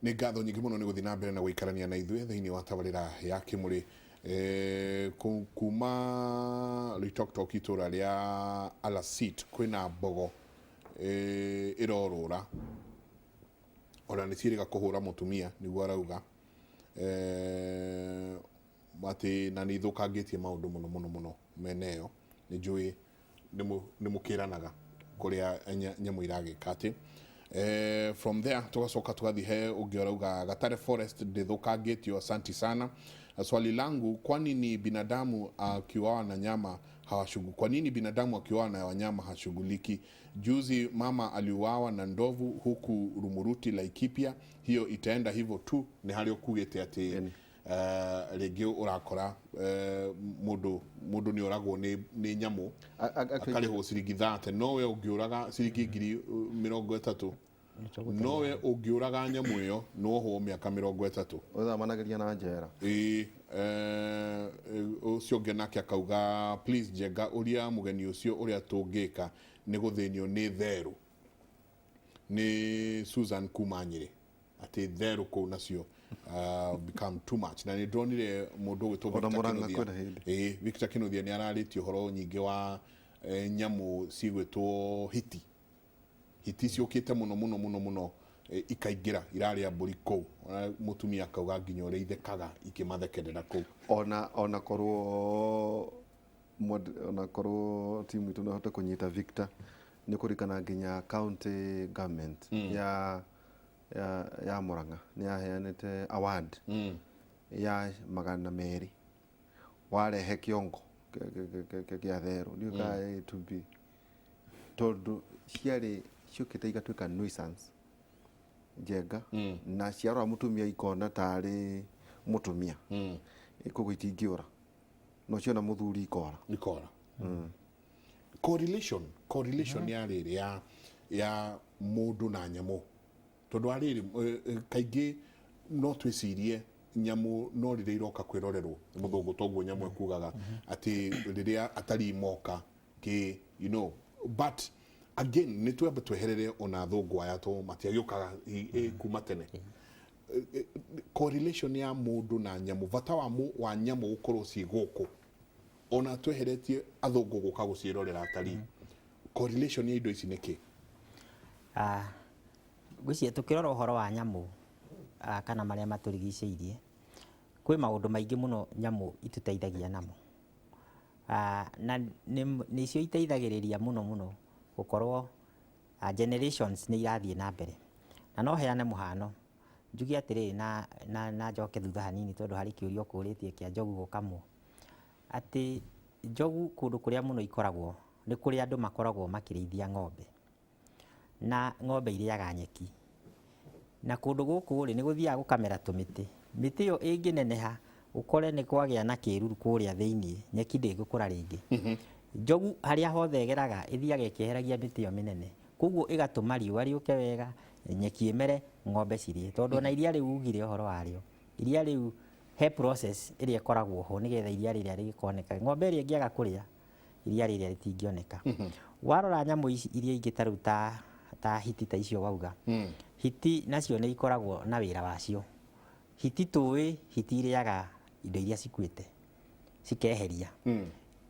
nĩ ngatho nyingĩ mũno nĩ gũthiĩ na mbere na gũikarania na ithuĩ thĩinĩ wa tabarĩra ya Kĩmũrĩ kuma Loitoktok itũra rĩa Alasit kwĩna mbogo ĩrorũra ona nĩ ciĩrĩga kũhũra mũtumia nĩguo arauga atĩ na nĩ ithũkangĩtie maũndũ mũno mene ĩyo nĩ njũĩ nĩ mũkĩranaga kũrĩa nyamũ iragĩka atĩ from there tugacoka tugathiĩ he ũngĩ arauga Gatare Forest ndĩthũkangĩtio, asanti sana. Swali langu, kwa nini binadamu akiuawa na nyama kwa nini binadamu akiuawa na wanyama hashughuliki? Juzi mama aliuawa na ndovu huku Rumuruti Laikipia, hiyo itaenda hivyo tu? Nĩ harĩ ũkugĩte atĩ rĩngĩ ũrakora mũndũ nĩ oragwo nĩ nyamũ akarĩhwo ciringi 30, nowe ũngĩũraga ciringi 30,000, nowe ũngĩũraga nyamũ ĩyo nohwo mĩaka 30 ũthamanagĩria na njera. Ũcio ũngĩ nake akauga please Njenga ũria mũgeni ũcio ũrĩa tũngĩka nĩ gũthĩnio nĩ therũ. Nĩ Susan kuma Nyĩrĩ atĩ therũ kũu nacio become too much, na nĩ ndonire mũndũ ũgĩtwo Victor Kĩnuthia nĩ ararĩtie ũhoro nyingĩ wa nyamũ cigwĩtwo hiti ciũkĩte mũno ikaingĩra irarĩa mbũri kũu, mũtumia akauga nginya ũrĩa ithekaga ikĩmathekerera kũu. Ona korwo timu itũ no hote kũnyita Victor, nĩ kũrikana nginya county government ya Murang'a nĩ yaheanĩte award ya 200 warehe kĩongo gĩa therũ nĩ to be tondũ ciarĩ ciũkĩte igatuĩka nuisance Njenga na ciarora mũtumia ikona tarĩ mũtumia koguo itingĩũra no ciona mũthuri ikora. Correlation ya rĩrĩ ya mũndũ na nyamũ, tondũ arĩrĩ kaingĩ no twĩcirie nyamũ no rĩrĩa iroka kwĩrorerwo nĩ mũthũngũ, toguo nyamũ ekugaga atĩ rĩrĩa atarii moka but again nĩ twamba tweherere ona thũngũ aya to matiagĩũkaga kuma tene. Correlation ya mũndũ na nyamũ, bata wa nyamũ gũkorwo ciĩ gũkũ ona tweheretie athũngũ gũka gũciĩrorera atarii, correlation ya indo ici nĩkĩ? Gwĩciria tũkĩrora ũhoro wa nyamũ kana marĩa matũrigicĩirie, kwĩ maũndũ maingĩ mũno nyamũ itũteithagia namo, na nĩcio iteithagĩrĩria mũno gũkorwo generations nĩ irathiĩ na mbere. Na no heane mũhano njuge atĩrĩrĩ na njoke thutha hanini, tondũ harĩ kĩũria ũkũrĩtie kĩa njogu gũkamwo, atĩ njogu kũndũ kũrĩa mũno ikoragwo nĩ kũrĩa andũ makoragwo makĩrĩithia ng'ombe, na ng'ombe irĩaga nyeki, na kũndũ gũkũ nĩ gũthiaga gũkamera tũmĩtĩ. Mĩtĩ ĩyo ĩngĩneneha ũkore nĩ kwagĩa na kĩruru kũrĩa thĩinĩ, nyeki ndĩgũkũra rĩngĩ. Njogu harĩa hothe ĩgeraga ĩthiaga ĩkĩeheragia mĩtĩ ĩyo mĩnene, koguo ĩgatũma riũa rĩũke wega, nyeki ĩmere, ng'ombe cirĩe. Tondũ ona iria rĩu ugire ũhoro warĩo, iria rĩu he process ĩrĩa ĩkoragwo ho nĩgetha iria rĩrĩa rĩgĩkoneka. Ng'ombe ĩrĩa ĩngĩaga kũrĩa iria rĩrĩa rĩtingĩoneka. Warora nyamũ iria ingĩ ta rĩu ta hiti ta icio wauga, hiti nacio nĩ ikoragwo na wĩra wacio. Hiti tũĩ hiti irĩaga indo iria cikuĩte cikeheria,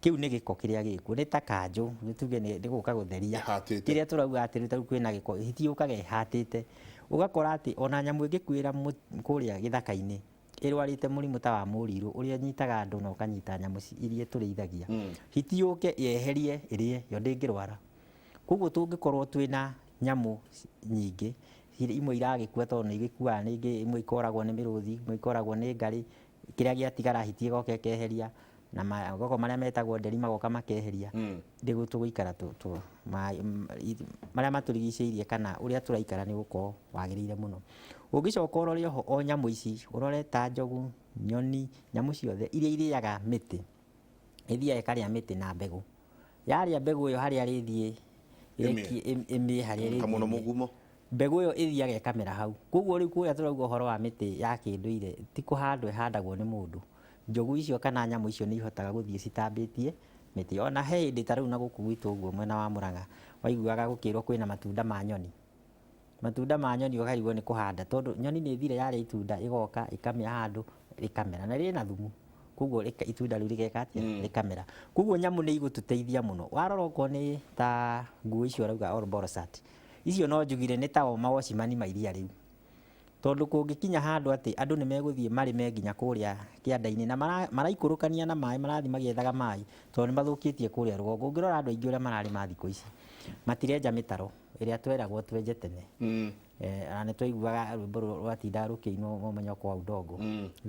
kĩu nĩ gĩko kĩrĩa gĩkuo, nĩ ta kanjũ nĩ tuge nĩ gũka gũtheria kĩrĩa tũrauga atĩ rĩu kwĩna gĩko, hiti yũkaga ĩhatĩte. Ũgakora atĩ ona nyamũ ĩngĩkuĩra kũrĩa gĩthaka-inĩ ĩrwarĩte mũrimũ ta wa mũrirũ ũrĩa nyitaga andũ na ũkanyita nyamũ iria tũrĩithagia, hiti yũke yeherie ĩrĩe, yo ndĩngĩrwara. Koguo tũngĩkorwo twĩna nyamũ nyingĩ, imwe iragĩkua tondũ nĩ igĩkuaga, ningĩ imwe ikoragwo nĩ mĩrũthi, imwe ikoragwo nĩ ngarĩ, kĩrĩa gĩatigara hiti ĩgoka ĩkeheria, na magoko marĩa metagwo nderi magoka makeheria, ndĩgũ tũgũikara marĩa matũrigicĩirie kana ũrĩa tũraikara nĩ gũkorwo wagĩrĩire mũno. Ũngĩcoka ũrore ho o nyamũ ici, ũrore ta njogu, nyoni, nyamũ ciothe iria irĩaga mĩtĩ, ĩthiaga ĩkarĩa mĩtĩ na mbegũ, yarĩa mbegũ ĩyo harĩa rĩthiĩ ĩmĩe harĩa rĩthiĩ, mbegũ ĩyo ĩthiaga ĩkamera hau. Koguo rĩu kũrĩa tũrauga ũhoro wa mĩtĩ ya kĩndũire, ti kũhandwo ĩhandagwo nĩ mũndũ. Njogu icio kana nyamũ icio nĩ ihotaga gũthiĩ citambĩtie mĩtĩ. Ona he hĩndĩ ta rĩu na gũkũ gwitũ ũguo mwena wa Murang'a waiguaga gũkĩrwo kwĩna matunda ma nyoni, matunda ma nyoni ũkarigwo nĩ kũhanda tondũ nyoni nĩ thire yarĩa itunda ĩgoka ĩkamĩa handũ rĩkamera na rĩna thumu, koguo itunda rĩu rĩgeka atĩa rĩkamera. Koguo nyamũ nĩ igũtũteithia mũno. Warora okorwo nĩ ta nguo icio ũrauga all borosat, icio no njugire nĩ ta mawacimani ma iria rĩu, tondũ kũngĩkinya handũ atĩ andũ nĩ megũthiĩ marĩme nginya kũrĩa kĩanda-inĩ na maraikũrũkania na maĩ, marathiĩ magĩethaga maĩ tondũ nĩ mathũkĩtie kũrĩa rũgongo. Ũngĩrora andũ aingĩ ũrĩa mararĩma thikũ ici matirenja mĩtaro ĩrĩa tweragwo twenje tene. Na nĩ twaiguaga rwĩmbo rwatindaga rũkĩinwo Momonyoko wa Udongo.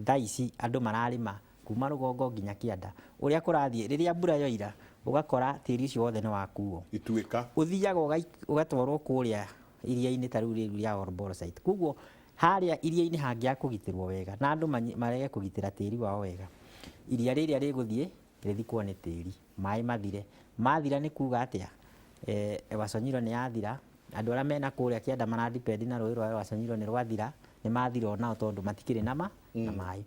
Thaa ici andũ mararĩma kuma rũgongo nginya kĩanda. Ũrĩa kũrathiĩ rĩrĩa mbura yoira ũgakora tĩri ũcio wothe nĩ wakuo, ituĩka ũthiaga ũgatwarwo kũrĩa iria-inĩ ta rĩu rĩu rĩa all borosat. Koguo harĩa iria-inĩ hangĩaga kũgitĩrwo wega na andũ marege kũgitĩra tĩri wao wega, iria rĩrĩa rĩgũthiĩ rĩthikwo nĩ tĩri, maĩ mathire. Mathira nĩ kuga atĩa Ewasonyiro nĩ yathira, andũ arĩa mena kũrĩa kĩanda maradipendi na rũĩ rwa Ewasonyiro nĩ rwathira, nĩ mathira onao tondũ matikĩrĩ na maĩ.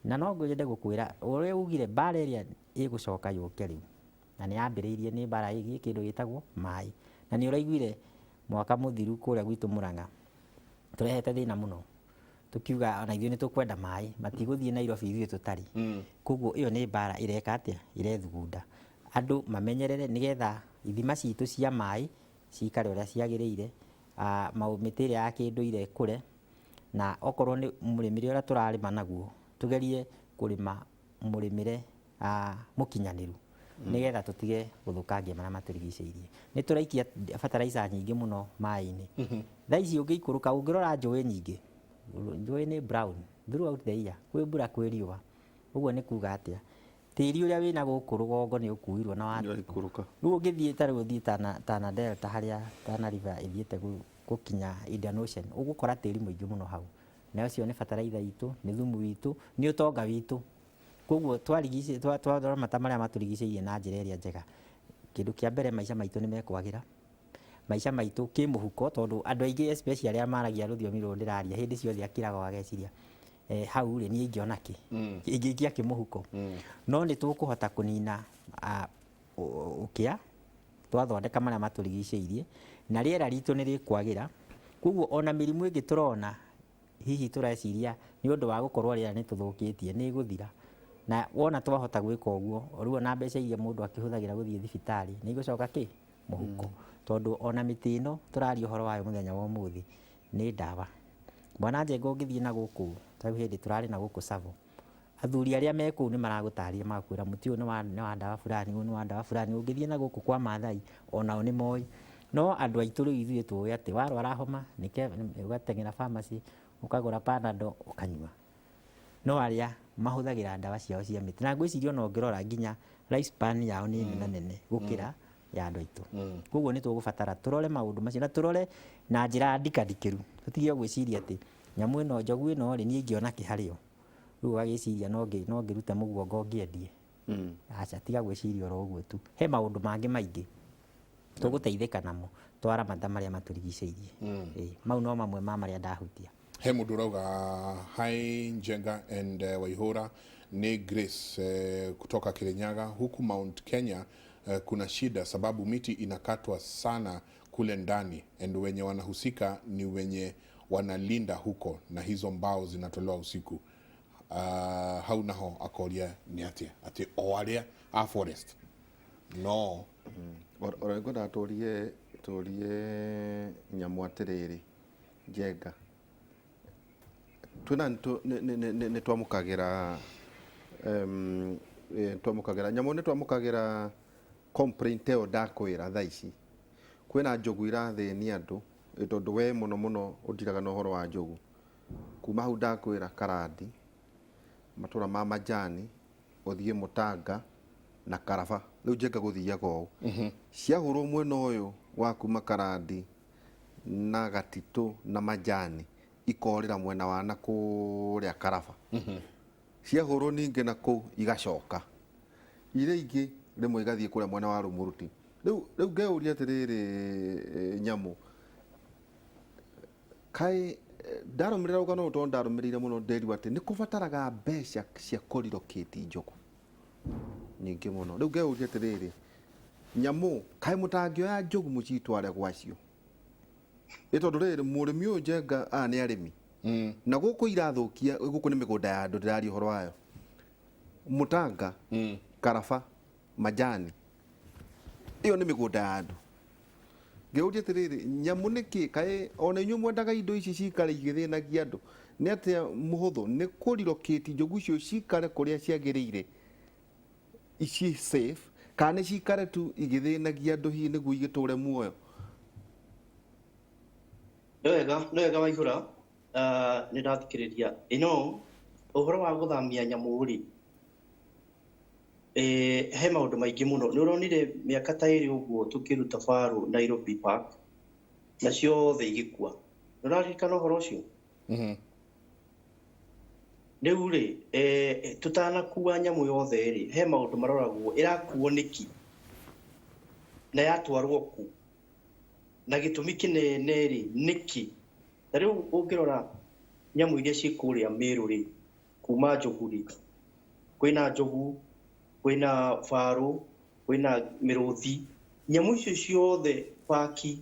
Na no ngwende gũkwĩra ũrĩa ugire mbara ĩrĩa ĩgũcoka yũke rĩu na nĩ yambĩrĩirie nĩ mbara ĩgiĩ kĩndũ gĩtagwo maĩ. Na nĩ ũraiguire mwaka mũthiru kũrĩa gwitũ Mũrang'a tũrehete thĩna mũno, tukiuga ona ithuĩ nĩ tũkwenda maĩ, matigũthiĩ Nairobi ithuĩ tũtarĩ. Koguo ĩyo nĩ mbara ĩreka atĩa, ĩrethugunda. Andũ mamenyerere nĩgetha ithima citũ cia maĩ cikare ũrĩa ciagĩrĩire, mĩtĩ ĩrĩa ya kĩndũire ĩkũre, na okorwo nĩ mũrĩmĩre ũrĩa tũrarĩma naguo tugerie kũrĩma mũrĩmĩre mũkinyanĩru nĩgetha tũtige gũthũkangia marĩa matũrigicĩirie. Nĩ tũraikia fertilizer nyingĩ mũno maĩ-inĩ. Thaa ici ũngĩikũrũka ũngĩrora njũĩ nyingĩ, njũĩ nĩ brown throughout the year, kwĩ mbura kwĩ riũa. Ũguo nĩ kuga atĩa, tĩri ũrĩa wĩna gũkũ rũgongo nĩ ũkuirwo na waikũrũka. Rĩu ũngĩthiĩ ta rĩu ũthiĩ Tana Delta harĩa Tana River ĩthiĩte gũkinya Indian Ocean, ũgũkora tĩri mũingĩ mũno hau. Na ũcio nĩ fertilizer itũ, nĩ thumu witũ, nĩ ũtonga witũ. Koguo twaramata marĩa matũrigicĩirie na njĩra ĩrĩa njega, kĩndũ kĩa mbere maica maitũ nĩ mekwagĩra, maica maitũ kĩmũhuko, tondũ andũ aingĩ especially arĩa maragia rũthiomi rũrũ ndĩraria hĩndĩ ciothe akiraga ageciria hau rĩ niĩ ingĩona kĩ, ingĩikia kĩmũhuko. No nĩ tũkũhota kũnina ũkĩa twathondeka marĩa matũrigicĩirie na rĩera ritũ nĩ rĩkwagĩra. Koguo ona mĩrimũ ĩngĩ tũrona hihi tũreciria nĩ ũndũ wa gũkorwo rĩera nĩ tũthũkĩtie nĩ ĩgũthira. Na wona twahota gwĩka ũguo, rĩu ona mbeca iria mũndũ akĩhũthagĩra gũthiĩ thibitarĩ nĩ igũcoka kĩ mũhuko, tondũ ona mĩtĩ ĩno tũraria ũhoro wayo mũthenya wa ũmũthĩ nĩ ndawa. Mwana njenga ũngĩthiĩ na gũkũ ta hĩndĩ tũrarĩ na gũkũ Tsavo, athuri arĩa me kũu nĩ maragũtarĩria magakwĩra mũtĩ ũyũ nĩ wa ndawa fulani, ũyũ nĩ wa ndawa fulani. Ũngĩthiĩ na gũkũ kwa Maathai onao nĩ moĩ. No andũ aitũ rĩu ithuĩ tũĩ atĩ warwara homa ũgateng'era pharmacy ũkagũra Panadol ũkanyua. No arĩa mahũthagĩra ndawa ciao cia mĩtĩ, na ngwĩciria ona ũngĩrora nginya life span yao nĩ nene gũkĩra ya andũ aitũ. Koguo nĩ tũgũbatara tũrore maũndũ macio na tũrore na njĩra ndikandikĩru, tũtige gwĩciria atĩ nyamũ ĩno njogu ĩno rĩ niĩ ingĩona kĩ harĩ yo, rĩu ũgagĩciria no ngĩrute mũguongo ngĩendie. Aca tiga gwĩciria oro ũguo tu, he maũndũ mangĩ maingĩ tũgũteithĩka namo twaramata marĩa matũrigicĩirie. Mau no mamwe ma marĩa ndahutia. He mũndũ urauga hi Njenga and Waihura, ni Grace kutoka Kirinyaga. Huku Mount Kenya kuna shida sababu miti inakatwa sana kule ndani, and wenye wanahusika ni wenye wanalinda huko na hizo mbao zinatolewa usiku. Hau naho akoria ni ati o aria a forest no orengo ndatorie nyamũ atĩrĩrĩ Njenga, twina nĩ twamũkagĩra nyamũ nĩ twamũkagĩra complaint ĩyo ndakwĩra thaa ici kwĩna njogu irathĩnia andũ, tondũ we mũno mũno ũndiraga na ũhoro wa njogu. Kuma hau ndakwĩra Karandi, matũra ma Majani, ũthiĩ Mũtanga na Karaba, rĩu Njenga gũthiaga ũũ. Ciahũrwo mwena ũyũ wa kuma Karandi na Gatitũ na Majani ikorĩra mwena wa na kũrĩa Karaba. Ciahũrwo ningĩ na kũu igacoka, iria ingĩ rĩmwe igathiĩ kũrĩa mwena wa Rũmũruti. Rĩu ngeuria atĩrĩrĩ Nyamũ, kaĩ ndarũmĩrĩra rũgano rũu tondũ ndarũmĩrĩire mũno nderirwo atĩ nĩ kũbataraga mbeca cia kũrirokĩti njogu nyingĩ mũno. Rĩu ngeuria atĩrĩrĩ Nyamũ, kaĩ mũtangĩoya njogu mũcitware gwacio ĩtondũ rĩrĩ mũrĩmi ũyũ Njenga nĩ arĩmi na gũkũ irathũkia gũkũ nĩ mĩgũnda ya andũ ndĩraria ũhoro wayo mũtanga karaba majani ĩyo nĩ mĩgũnda ya andũ ngĩũria atĩrĩrĩ nyamũ nĩkĩ kaĩ ona inyuĩ mwendaga indo ici cikare igĩthĩnagia andũ nĩ atĩa mũhũthũ nĩ kũ-relocate njogu icio cikare kũrĩa ciagĩrĩire ici safe kana nĩ cikare tu igĩthĩnagia andũ hihi nĩguo igĩtũre muoyo. Nĩ wega Waihũra nĩ ndathikĩrĩria ĩno ũhoro wa gũthamia nyamũ rĩ he maũndũ maingĩ mũno nĩ ũronire mĩaka ta ĩrĩ ũguo tũkĩruta barũ Nairobi Park na ciothe igĩkua nĩ ũraririkana ũhoro ũcio rĩu rĩ tũtanakua nyamũ yothe rĩ he maũndũ maroragwo ĩrakuo nĩki na yatwarwo ku na gĩtũmi kĩnene rĩ nĩki na rĩu ũngĩrora nyamũ iria ciĩ kũrĩa Mĩrũ rĩ kuma njogu rĩ kwĩna njogu kwĩna barũ kwĩna mĩrũthi nyamũ icio ciothe paki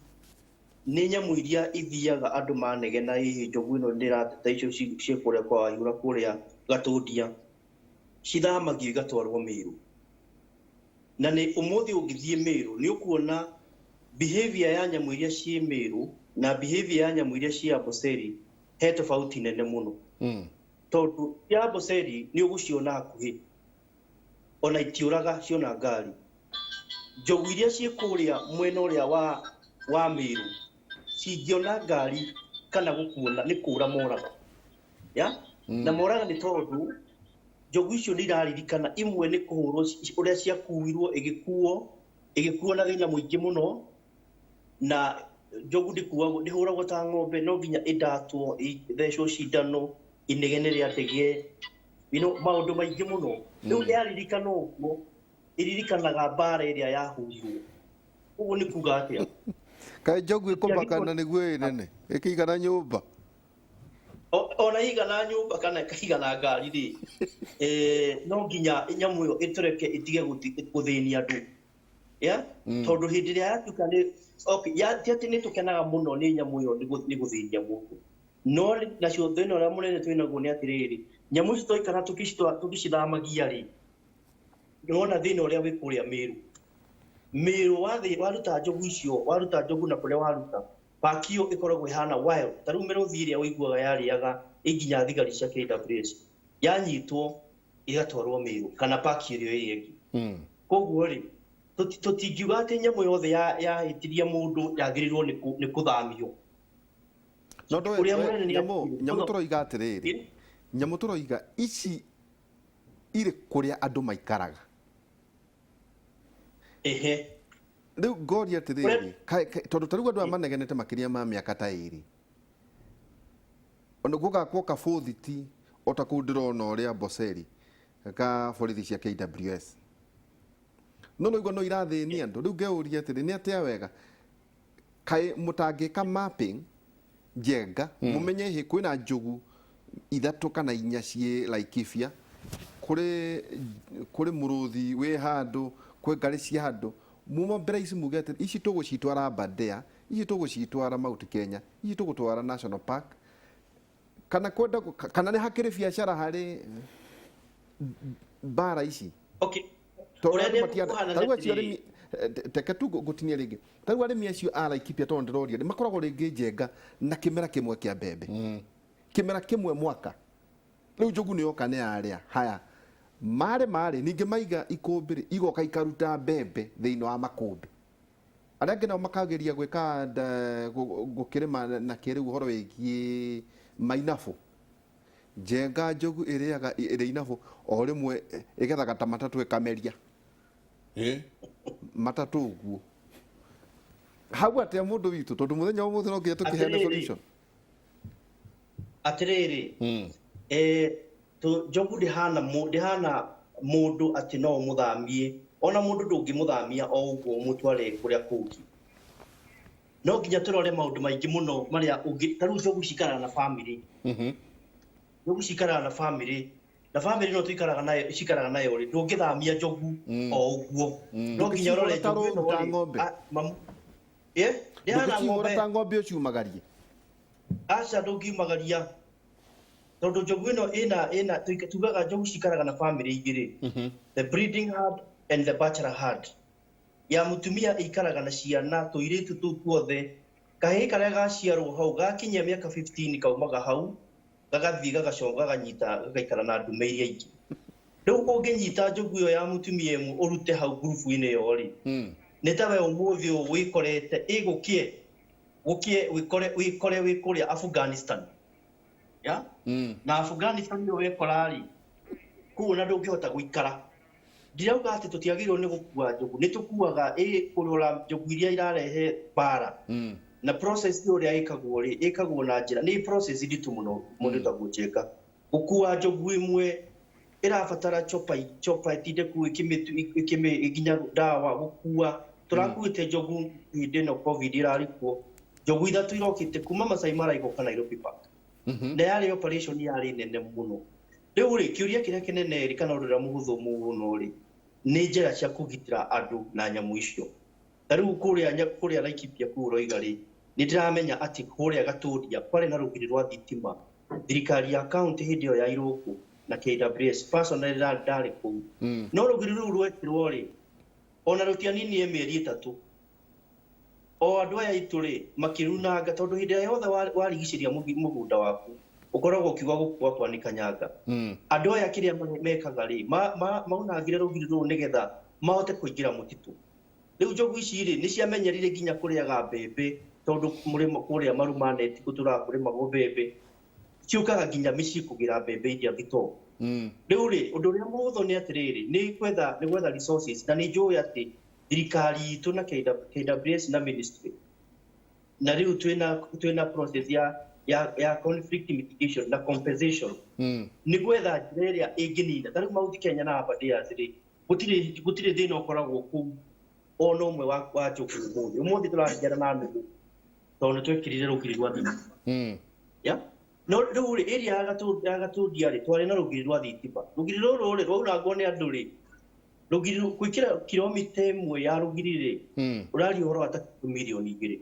nĩ nyamũ iria ithiaga andũ manegena hihi njogu ĩno ndĩrateta icio ciĩ kũrĩa kwa Waihũra kũrĩa Gatũndia cithamagio igatwarwo Mĩrũ na nĩ ũmũthĩ ũngĩthiĩ Mĩrũ nĩ ũkuona behavior ya nyamũ iria ciĩ Mĩrũ na behavior ya nyamũ iria ciĩ Amboseli he tofauti nene mũno tondũ ya Amboseli nĩ ũgũciona hakuhĩ ona itiũraga ciona ngari njogu iria ciĩ kũrĩa mwena ũrĩa wa Mĩrũ cingĩona ngari kana gũkuona nĩ kũra moraga na moraga nĩ tondũ njogu icio nĩ iraririkana imwe nĩ kũhũrwo ũrĩa ciakuirwo ĩgĩkuo na thĩna mũingĩ mũno na njogu ndĩhũragwo ta ng'ombe no nginya ĩndatwo ĩthecwo cindano inegene rĩa ndege maũndũ maingĩ mũno rĩu yaririkana ũguo ĩririkanaga mbara ĩrĩa yahurirwo ũguo nĩ kuga atĩa kaĩ njogu ĩkũmakana nĩguo ĩnene ĩkĩigana nyũmba ona igana nyũmba kana ĩkaigana ngari rĩ no nginya nyamũ ĩyo ĩtũreke ĩtige gũthĩnia andũ tondũ hĩndĩ ĩrĩa yatuĩka ti atĩ nĩ tũkenaga mũno nĩ nyamũ ĩyo nĩ gũthĩnia mũndũ no nacio thĩna ũrĩa mũnene twĩnaguo nĩ atĩrĩrĩ nyamũ ici twaikara tũgĩcithamagia rĩ nĩwona thĩna ũrĩa wĩ kũrĩa Mĩrũ waruta njogu icio waruta njogu na kũrĩa waruta paki ĩyo ĩkoragwo ĩhana wild ta rĩu mĩrũthi ĩrĩa ũiguaga yarĩaga ĩnginya thigari cia KWS yanyitwo ĩgatwarwo Mĩrũ kana paki ĩrĩa ĩngĩ koguo rĩ tũtingiuga atĩ nyamũ yothe yahĩtirie mũndũ yagĩrĩirwo nĩ kũthamio nyamũ tũroiga atĩrĩrĩ nyamũ tũroiga ici irĩ kũrĩa andũ maikaraga rĩu ngoria atĩrĩrĩ tondũ ta rĩu andũ aya manegenete makĩria ma mĩaka ta ĩrĩ ona gũgakwo kabũthiti o ta kũu ndĩrona ũrĩa Amboseli ka borithi cia KWS no igua no irathĩnia andũ rĩu ngeuria atĩrĩ nĩ atĩa wega kaĩ mũtangĩka mapping Njenga mũmenye hĩ kwĩna njogu ithatũ kana inya ciĩ Laikipia kũrĩ mũrũthi wĩ handũ kwĩ ngarĩ cia handũ muma mbere ici muge atĩ ici tũgũcitwara Bandea ici tũgũcitwara Mount Kenya ici tũgũtwara National Park kana kwenda kana nĩ hakĩrĩ biacara harĩ bara ici teke tu gũtinia rĩngĩ ta rĩu arĩmi acio a Laikipia tondũ ndĩroria makoragwo rĩngĩ Njenga na kĩmera kĩmwe kĩa mbembe kĩmera kĩmwe mwaka rĩu njogu nĩ yoka nĩ yarĩa haya marĩ ningĩ maiga ikũmbĩ rĩ igoka ikaruta mbembe thĩinĩ wa makũmbĩ arĩa angĩ nao makageria gwĩka gũkĩrĩma na kĩrĩu ũhoro wĩgiĩ mainabũ Njenga njogu ĩrĩaga ĩrĩ inabũ o rĩmwe ĩgethaga ta matatũ ĩkameria matatũ ũguo hau atĩa mũndũ witũ tondũ mũthenya wa mũthenya no nginya tũkĩheane solution atĩrĩrĩ njogu ndĩhana mũndũ atĩ no ũmũthamie ona mũndũ ndũngĩmũthamia o ũguo ũmũtware kũrĩa kũngĩ no nginya tũrore maũndũ maingĩ mũno marĩa ta rĩu njogu cikaraga na bamĩrĩ njogu cikaraga na bamĩrĩ no cikaraga nayo rĩ ndũngĩthamia njogu o ũguo no nginya ũrore njogu ĩno ndihana ng'ombe ta ng'ombe ũciumagarie aca ndũngiumagaria tondu njogu ĩno ĩna tugaga njogu cikaraga na family igĩrĩ the breeding herd and the bachelor herd ya mutumia ikaraga na ciana tũirĩtu tũu tuothe kahĩĩ karĩa gaciarwo hau gakinyia mĩaka 15 kaumaga hau gagathiĩ gagacoka gaganyita gagaikara na ndume iria ingĩ rĩu ũngĩnyita njogu ĩyo ya mutumia ĩmwe ũrute hau ngurubu-inĩ ĩyo rĩ nĩ ta we ũmũthĩ ũyũ wĩkorete wĩkore wĩ kũrĩa Afghanistan na Afghanistan ĩyo wekora rĩ kũu na ndũngĩhota gũikara ndirauga atĩ tũtiagĩrĩirwo nĩ gũkua njogu nĩ tũkuaga kũrora njogu iria irarehe bara na process ũrĩa ĩkagwo na njĩra nĩ process nditũ mũno mũndũ tagũcheka gũkua njogu ĩmwe ĩrabatara chopa itinde ku nginya ndawa gũkua tũrakuĩte njogu hĩndĩ ĩno covid ĩrarĩ kuo njogu ithatũ irokĩte kuma Masai Mara igoka Nairobi Park na yarĩ operation yarĩ nene mũno rĩu rĩ kĩũria kĩrĩa kĩnene rĩ kana ũndũ ũrĩa mũhũthũ mũno rĩ nĩ njĩra cia kũgitĩra andũ na nyamũ icio ta rĩu kũrĩa Laikipia kũu ũroiga rĩ nĩ ndĩramenya atĩ kũrĩa Gatũndia kwarĩ na rũgiri rwa thitima thirikari ya kaunti hĩndĩ ĩyo ya Irũngũ na KWS personally ndarĩ kũu no rũgiri rũu rwekĩrwo rĩ ona rũtianinie mĩeri 3 o andũ aya itũ rĩ makĩrunanga tondũ hĩndĩ ĩrĩa yothe warigicĩria mũgũnda waku ukoragwo kiuga gũkua kwanika nyanga andũ aya kĩrĩa mekaga rĩ maunangire rũgiri rũu nĩgetha mahote kũingĩra mũtitũ rĩu njogu ici rĩ nĩ ciamenyerire nginya kũrĩaga mbembe tondũ mũrĩmo kũrĩa marumaneti gũtũraga kũrĩmagwo mbembe ciũkaga nginya mĩciĩ kũgĩra mbembe iria thitoo rĩu rĩ ũndũ ũrĩa mũhũthũ nĩ atĩrĩrĩ nĩ gwetha resources na nĩ njũĩ atĩ thirikari itũ na KWS na ministry na rĩu twĩna process ya conflict mitigation na compensation nĩ gwetha njĩra ĩrĩa ĩngĩnina ta rĩu Mount Kenya na Aberdares rĩ gũtirĩ thĩna ũkoragwo kũu ona ũmwe wa njogu ũmũthĩ tũraringana na nũgũ tondũ nĩ twekĩrire rũgiri rwa thitima no rĩu rĩ area ya Gatũndia rĩ twarĩ na rũgiri rwa thitima rũgiri rũrũ rĩ rwaunangwo nĩ andũ rĩ rũgiri gwĩkĩra kilomita 1 ya rũgiri rĩ ũraria ũhoro wa ta mirioni 2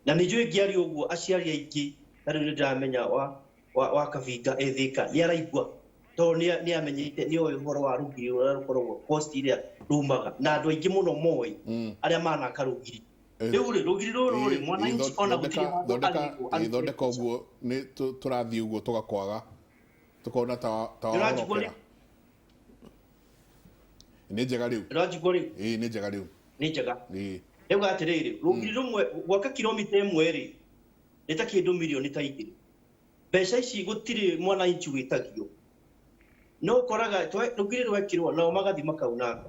na nĩ njũĩ ngĩaria ũguo aciari aingĩ ta rĩu nĩ ndĩramenya wa Kabinga Thika nĩ araigua tondũ nĩ amenyete nĩ oĩ ũhoro wa rũgiri rũrĩa rũkoragwo coast iria rumaga na andũ aingĩ mũno moĩ arĩa manaka rũgiri rĩu rĩ rũgiri rũrũ rĩ mwananchi ona gũtirĩ thondeka ũguo nĩ tũrathiĩ ũguo tũgakwaga tũkona ta warokera nĩ njega rĩu nĩ njega rĩu nĩ njega rĩu atĩrĩrĩ rũgiri rũmwe gwaka kilomita 1 rĩ nĩ ta kĩndũ mirioni ta 2 mbeca ici gũtirĩ mwananchi wĩtagio no ũkoraga rũgiri rwekĩrwo nao magathi makaunanga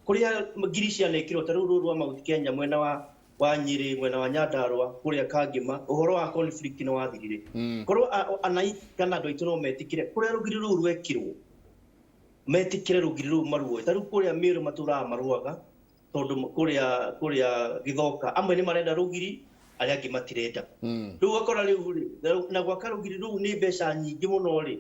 kũrĩa ngiri cianekĩrwo ta rĩu rũrũ rwa Mount Kenya mwena wa Nyĩrĩ mwena wa Nyandarua kũrĩa Kangĩma ũhoro wa conflict nĩ wathirire korwo anaici kana andũ aitũ no metĩkire kũrĩa rũgiri rũu rwekĩrwo metĩkire rũgiri rũu maruoe ta rĩu kũrĩa Mĩrũ matũraga maruaga tondũ kũrĩa Gĩthoka amwe nĩ marenda rũgiri arĩa angĩ matirenda rĩu ũgakora rĩu na gwaka rũgiri rũu nĩ mbeca nyingĩ mũno rĩ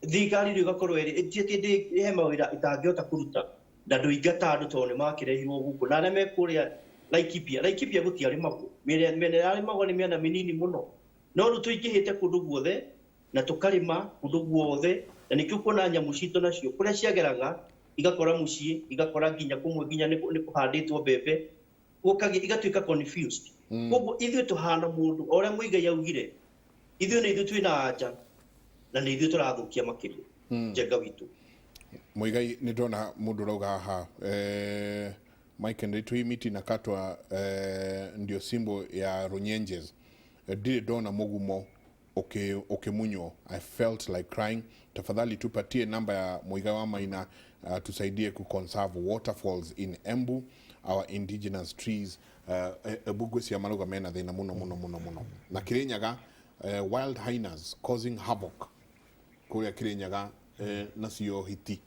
thirikari rĩu ĩgakorwo ĩrĩ he mawĩra ĩtangĩhota kũruta na ndũingata andũ tondũ nĩ makĩrehirwo gũkũ na arĩa me kũrĩa Laikipia gũtiarĩmagwo mĩena yarĩmagwo nĩ mĩena mĩnini mũno no rĩu tũingĩhĩte kũndũ guothe na tũkarĩma kũndũ guothe na nĩkĩo kuona nyamũ citũ nacio kũrĩa ciageraga igakora mũciĩ igakora nginya kũmwe nginya nĩ kũhandĩtwo mbembe igatuĩka confused koguo ithuĩ tũhana mũndũ o ũrĩa Mũigai augire ithuĩ nĩ ithuĩ twĩna anja na nĩ ithuĩ tũrathũkia makĩria njenga witũ Mũigai nĩ ndona mũndũ ũrauga haha Mike Nditwi miti na katwa ndio simbo ya Runyenjes ndire ndona mũgumo ukimunywo I felt like crying tafadhali tupatie namba ya Mũigai wa Maina tusaidie ku conserve waterfalls in Embu our indigenous trees ebugwesi amaruga mena thina muno na Kirinyaga wild hyenas causing havoc kuria Kirinyaga nacio hiti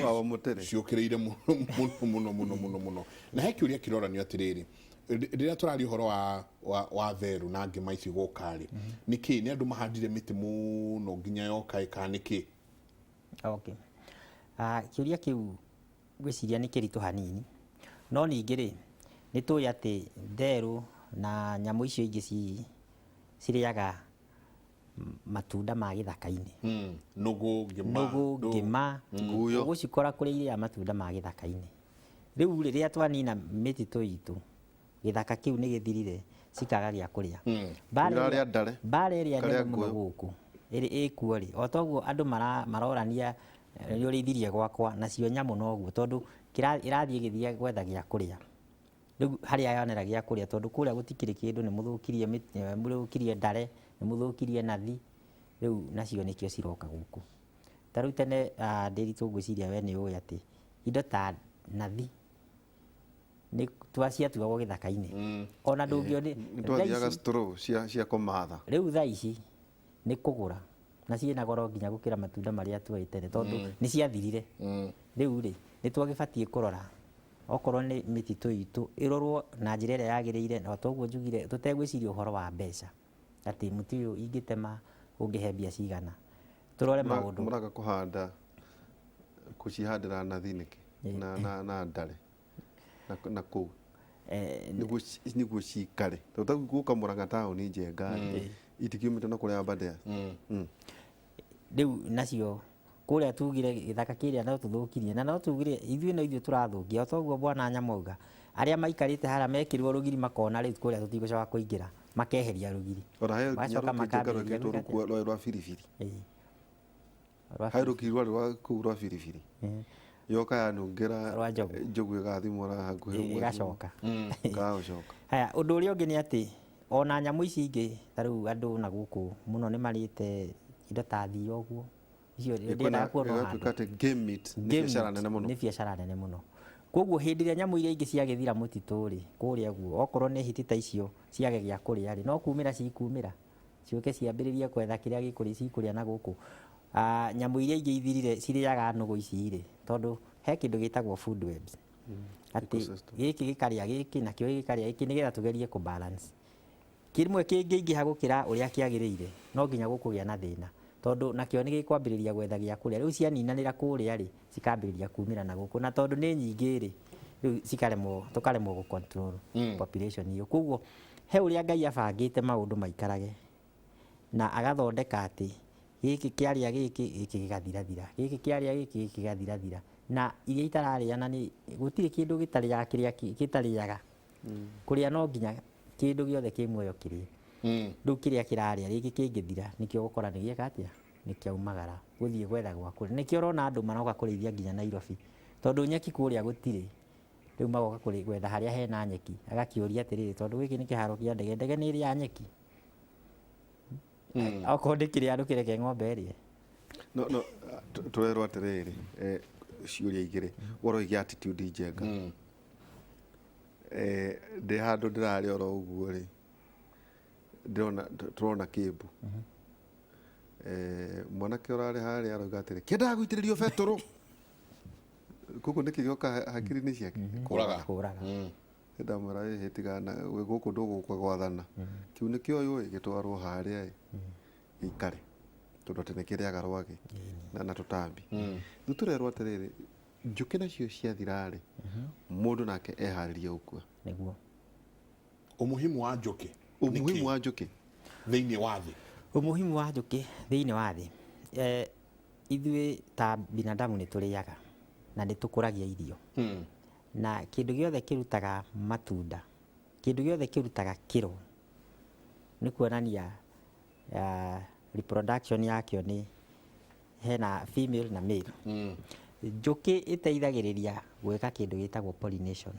wa mutere ciũkĩrĩire mũno na he kĩũria kĩroranio atĩrĩrĩ rĩrĩa tũrari ũhoro wa therũ na ngĩma ici gũkarĩ nĩkĩ nĩ andũ mahandire mĩtĩ mũno nginya yoka ĩka nĩkĩ okay kĩũria kĩu gwĩciria nĩ kĩritũ hanini no ningĩ rĩ nĩ tũĩ atĩ therũ na nyamũ icio ingĩ cirĩaga matunda ma gĩthaka-inĩ. Nũgũ, ngĩma, ũgũcikora kũrĩa irĩaga matunda ma gĩthaka-inĩ. Rĩu rĩrĩa twanina mĩtitũ itũ, gĩthaka kĩu nĩ gĩthirire, cikaga gĩa kũrĩa. Mbara ĩrĩa nene mũno gũkũ ĩkuo rĩ, o toguo andũ marorania nĩ ũrĩithirie gwakwa, nacio nyamũ noguo, tondũ ĩrathiĩ ĩgĩthiĩ gwetha gĩa kũrĩa. Rĩu harĩa yonera gĩa kũrĩa, tondũ kũrĩa gũtikĩrĩ kĩndũ, nĩ mũthũkirie ndare, nĩ mũthũkirie nathi, rĩu nacio nĩkĩo ciroka gũkũ. Ta rĩu tene Ndĩritũ ngwĩciria we nĩ ũĩ atĩ indo ta nathi ciatuagwo gĩthaka-inĩ. Ona ndũngĩona nĩtwathiaga straw cia kũmatha. Rĩu thaa ici nĩ kũgũra, na ciĩna goro nginya gũkĩra matunda marĩa tuoĩ tene, tondũ nĩ ciathirire. Rĩu rĩ, nĩ twagĩbatiĩ kũrora okorwo nĩ mĩtitũ itũ ĩrorwo na njĩra ĩrĩa yagĩrĩire, na toguo njugire tũtegwĩciria ũhoro wa mbeca, atĩ mũtĩ ũyũ ingĩtema ũngĩhe mbia cigana. Tũrore maũndũ. Mũraga kũhanda, gũcihandĩra nathi nĩkĩ na ndare na kũu nĩguo cikare, tondũ gũka Mũrang'a taũni njenga itikiumĩte na kũrĩa Aberdare. Rĩu nacio kũrĩa tugire gĩthaka kĩrĩa no tũthũkirie, na no tugire ithuĩ no ithuĩ tũrathũkia. O toguo Bwana Nyamũ auga arĩa maikarĩte harĩa mekĩrĩrwo rũgiri makona rĩu kũrĩa tũtigũcoka kũingĩra, makeheria rũgiri. Magacoka makambĩrĩria rwa biribiri. Hai rũgiri rwa kũu rwa biribiri. Yoka yanungĩra njogu ĩgathimũra hakuhĩ ĩgacoka. Ĩgacoka. Haya, ũndũ ũrĩa ũngĩ nĩ atĩ ona nyamũ ici ingĩ ta rĩu andũ na gũkũ mũno nĩ marĩte indo ta thia ũguo. Icio ndĩendaga kuona handũ. Game meat nĩ biacara nene mũno. Nĩ biacara nene mũno. Koguo hĩndĩ ĩrĩa nyamũ iria ingĩ ciagĩthira mũtitũ rĩ, kũrĩa guo okorwo nĩ hiti ta icio ciage gĩa kũrĩa rĩ, no kumĩra cikumĩra, ciũke ciambĩrĩrie gwetha kĩrĩa gĩkũrĩa cikũrĩa na gũkũ. Nyamũ iria ingĩ ithirire cirĩaga nũgũ ici rĩ, tondũ he kĩndũ gĩtagwo food webs. Atĩ gĩkĩ gĩkarĩa gĩkĩ nakĩo gĩkarĩa gĩkĩ, nĩgetha tugerie kũ balance. Kĩmwe kĩngĩingĩha gũkĩra ũrĩa kĩagĩrĩire, no nginya gũkũgĩa na thĩna, tondũ nakĩo nĩ gĩkwambĩrĩria gwetha gĩa kũrĩa. Rĩu cianinanĩra kũrĩa rĩ, cikambĩrĩria kumĩra na gũkũ, na tondũ nĩ nyingĩ rĩ, rĩu tũkaremwo gũ control population iyo. Koguo he ũrĩa Ngai abangĩte maũndũ maikarage, na agathondeka atĩ gĩkĩ kĩarĩa gĩkĩ gĩgathirathira, gĩkĩ kĩarĩa gĩkĩ gĩgathirathira, na iria itararĩana nĩ gũtirĩ kĩndũ gĩtarĩaga kĩrĩa gĩtarĩaga. Kũrĩa no nginya kĩndũ gĩothe kĩ muoyo kĩrĩe. Rĩu kĩrĩa kĩrarĩa gĩkĩ kĩngĩthira, nĩkĩo gũkora nĩ gĩeka atĩa, nĩ kĩaumagara gũthiĩ gwetha gwa kũrĩa. Nĩkĩo ũrona andũ maroka kũrĩithia nginya Nairobi, tondũ nyeki kũrĩa gũtirĩ. Rĩu magoka gwetha harĩa hena nyeki, agakĩũria atĩrĩrĩ, tondũ gĩkĩ nĩ kĩharo kĩa ndege, ndege nĩ ĩrĩaga nyeki. Okorwo ndĩkĩrĩa andũ kĩreke ng'ombe ĩrĩe. No tũrerwo atĩrĩrĩ, ciũria igĩrĩ, woro igĩ attitude njenga. Ndĩ handũ ndĩrarĩa oro ũguo rĩ, tũrona kĩmbu. Mwanake ũrarĩ harĩa arauga atĩrĩ, kĩendaga gũitĩrĩrio betũrũ. Gũkũ nĩkĩ gĩoka hakiri-inĩ ciake? Kũraga. Ndamwĩra hĩtigana gũkũ ndũgũka gwathana. Kĩu nĩkĩo yũĩ gĩtwarwo harĩa gĩikare, tondũ atĩ nĩ kĩrĩaga rwagĩ na tũtambi. Rĩu tũrerwo atĩrĩrĩ, njũkĩ nacio ciathira rĩ, mũndũ nake eharĩrie gũkua. Nĩguo umuhimu wa njũkĩ. Umuhimu wa njũkĩ thĩinĩ wa thĩ. Umuhimu wa njũkĩ thĩinĩ wa thĩ, ithuĩ ta binadamu nĩ tũrĩaga na nĩ tũkũragia irio. Na kĩndũ gĩothe kĩrutaga matunda, kĩndũ gĩothe kĩrutaga kĩro, nĩ kuonania reproduction yakĩo nĩ hena female na male. Njũkĩ ĩteithagĩrĩria gwĩka kĩndũ gĩtagwo pollination,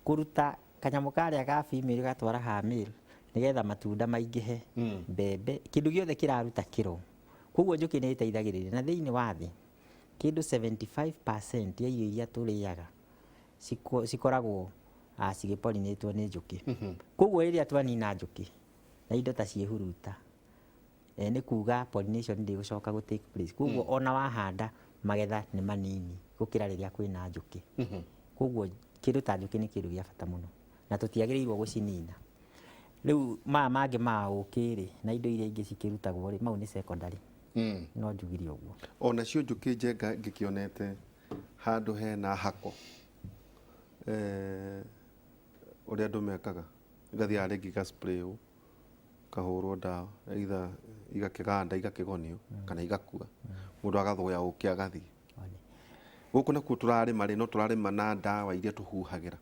kũruta kanyamũ karĩa ga female gatwara ha male, nĩgetha matunda maingĩhe, mbembe, kĩndũ gĩothe kĩraruta kĩro. Koguo njũkĩ nĩ ĩteithagĩrĩria, na thĩinĩ wa thĩ kĩndũ 75% ya irio iria tũrĩaga cikoragwo cigĩpollinatwo nĩ njũkĩ. Koguo rĩrĩa twanina njũkĩ na indo ta ciĩhuruta, nĩ kuga pollination ndĩgũcoka gũ take place. Koguo ona wahanda magetha nĩ manini gũkĩra rĩrĩa kwĩna njũkĩ. Koguo kĩndũ ta njũkĩ nĩ kĩndũ gĩa bata mũno, na tũtiagĩrĩirwo gũcinina. Rĩu maya mangĩ ma ũkĩ rĩ, na indo iria ingĩ cikĩrutagwo rĩ, mau nĩ secondary. No njugire ũguo. Ona cio njũkĩ njenga ngĩkĩonete handũ hena hako, ũrĩa andũ mekaga igathiaga rĩngĩ igaspray kahũrwo ndawa either igakĩganda igakĩgonio kana igakua mũndũ agathũya ũkĩ agathiĩ gũkũ nakuo tũrarĩma rĩ no tũrarĩma na ndawa iria tũhuhagĩra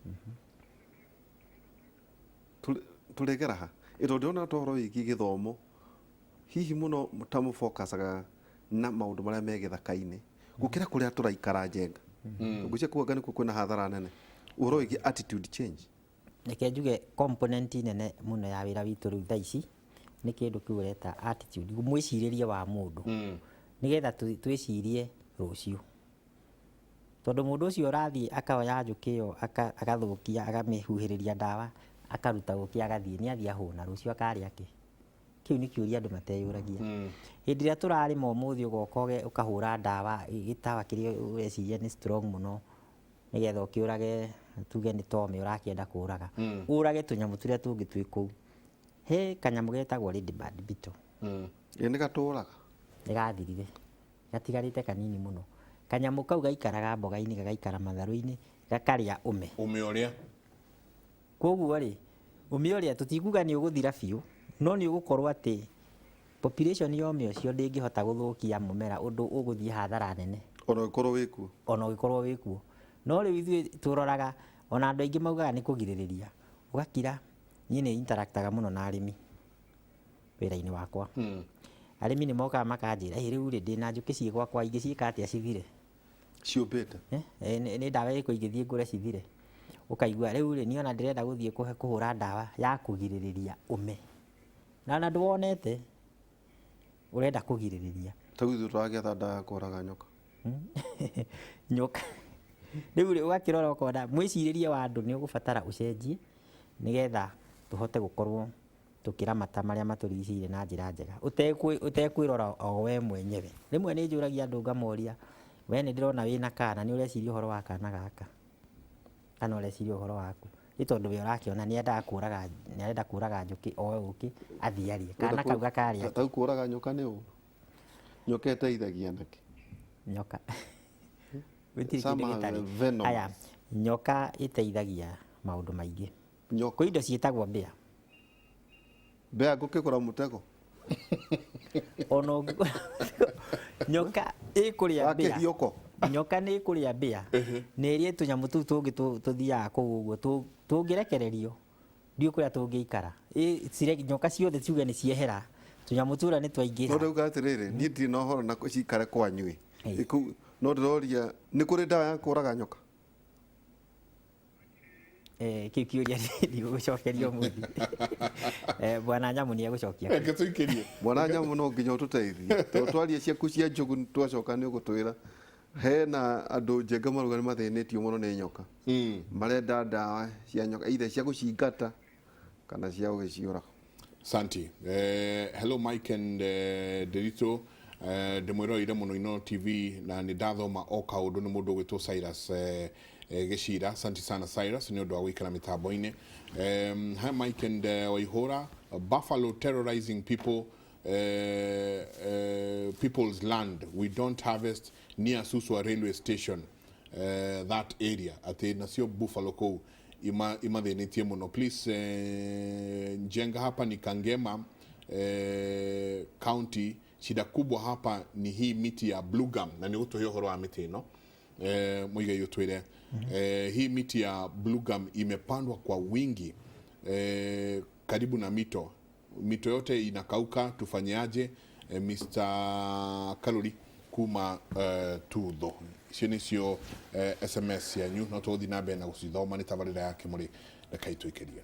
tũregera ha ĩtondũ ndĩrona ta ũhoro wĩgiĩ gĩthomo hihi mũno ta mũfokacaga na maũndũ marĩa me gĩthaka-inĩ gũkĩra kũrĩa tũraikara njenga ngũcia kuanga nĩkuo kwĩna hathara nene ũhoro wĩgiĩ attitude change. Reke njuge component nene mũno ya wĩra witũ rĩu thaa ici nĩ kĩndũ kĩu ũreta attitude, mwĩcirĩrie wa mũndũ nĩgetha twĩcirie rũciũ, tondũ mũndũ ũcio ũrathiĩ akaoya njũkĩ ĩyo agathũkia akamĩhuhĩrĩria ndawa akaruta ũkĩ agathiĩ nĩ athiĩ ahũna rũciũ akarĩa kĩ? Kĩu nĩ kĩũria andũ mateyũragia. Hĩndĩ ĩrĩa tũrarĩma ũmũthĩ ũgoka ũkahũra ndawa gĩtawa kĩrĩa ũreciria nĩ strong mũno nĩgetha ũkĩũrage tuge nĩ tome ũrakĩenda kũũraga ũrage tũnyamũ tũrĩa tũngĩ twĩ kũu. He kanyamũ getagwo ladybird beetle. Nĩ gatũũraga nĩgathirire gatigarĩte kanini mũno. Kanyamũ kau gaikaraga mboga-inĩ gagaikara matharũ-inĩ gakarĩa ũme. Ũme ũrĩa? Koguo rĩ ũme ũrĩa tũtikuga nĩ ũgũthira biũ no nĩ ũgũkorwo atĩ population ya ũme ũcio ndĩngĩhota gũthũkia mũmera ũndũ ũgũthiĩ hathara nene ona ũgĩkorwo wĩkuo. No rĩu ithuĩ tũroraga ona andũ aingĩ maugaga nĩ kũgirĩrĩria ũgakira. Niĩ nĩ interactaga mũno na arĩmi wĩra-inĩ wakwa. Arĩmi nĩ mokaga makanjĩra rĩu rĩ ndĩna njũkĩ ciĩ gwakwa ingĩciĩka atĩa cithire ciũmbĩte nĩ ndawa ĩrĩkũ ingĩthiĩ ngũre cithire. Ũkaigua rĩu rĩ niĩ ona ndĩrenda gũthiĩ kũhũra ndawa ya kũgirĩrĩria ũme na ndwonete ũrenda kũgirĩrĩria. Ta ithuĩ tũragĩetha ndawa ya kũraga nyoka. Nyoka rĩu rĩ ũgakĩrora ũkona mwĩcirĩrie wa andũ nĩ ũgũbatara ũcenjie nĩgetha tũhote gũkorwo tũkĩramata marĩa matũrigicĩirie na njĩra njega ũtekwĩrora o we mwenyewe. Rĩmwe nĩ njũragia andũ ngamoria we nĩ ndĩrona wĩna kana nĩ ũreciria ũhoro wa kana gaka kana ũreciria ũhoro waku nĩ tondũ we ũrakĩona nĩ arenda kũũraga njũkĩ oe ũkĩ athiĩ arĩe kana kau gakarĩa. Tau kũũraga nyoka nĩ ũũ nyoka ĩteithagia nakĩ? Nyoka aya nyoka ĩteithagia maũndũ maingĩ. Kwĩ indo ciĩtagwo mbĩa. Mbĩa ngũkĩgũra mũtego ona nyoka ĩkũrĩa mbĩa. Nyoka nĩ ĩkũrĩa mbĩa na ĩrĩe tũnyamũ tũu tũngĩ tũthiaga kũu ũguo tũngĩrekererio ndiũ kũrĩa tũngĩikara. Nyoka ciothe ciuge nĩ ciehera tũnyamũ tũrĩa nĩ twaingĩha. No ndauga atĩrĩrĩ niĩ ndirĩ na ũhoro na cikare kwanyuĩ no ndĩroria nĩ kũrĩ ndawa ya kũũraga nyoka? Kĩu kĩũria ndigũgũcokeria ũmũthĩ. Bwana Nyamũ nĩ egũcokia. Bwana Nyamũ no nginya ũtũteithie tondũ twaria ciaku cia njogu twacoka nĩ ũgũtwĩra hena andũ njenga maruga nĩ mathĩnĩtio mũno nĩ nyoka marenda ndawa cia nyoka either cia gũcingata kana cia gũgĩciũraga. Santi. Hello Mike and Derito. Ndĩmwĩroreire mũno Ino TV na nĩ ndathoma o kaũndũ nĩ mũndũ ũgwĩtwo Cyrus Gĩcira. Asante sana Cyrus nĩ ũndũ wa gũikara mĩtambo-inĩ. Hi Mike and Waihũra. Buffalo terrorizing people's land. We don't harvest near Suswa railway station, that area. Ati nacio Buffalo kuu imathĩnĩtie mũno. Please njenga hapa ni Kangema county. Shida kubwa hapa ni hii miti ya blue gum na ni uto horo wa miti ino mwiga hiyo twile. Hii miti ya blue gum imepandwa kwa wingi karibu na mito yote inakauka. Tufanyaje? Mr. Kalori kuma tutho icio nicio SMS yanyu no tuthi na mbere na gucithoma ni tabarira yake muri reka itwikeria.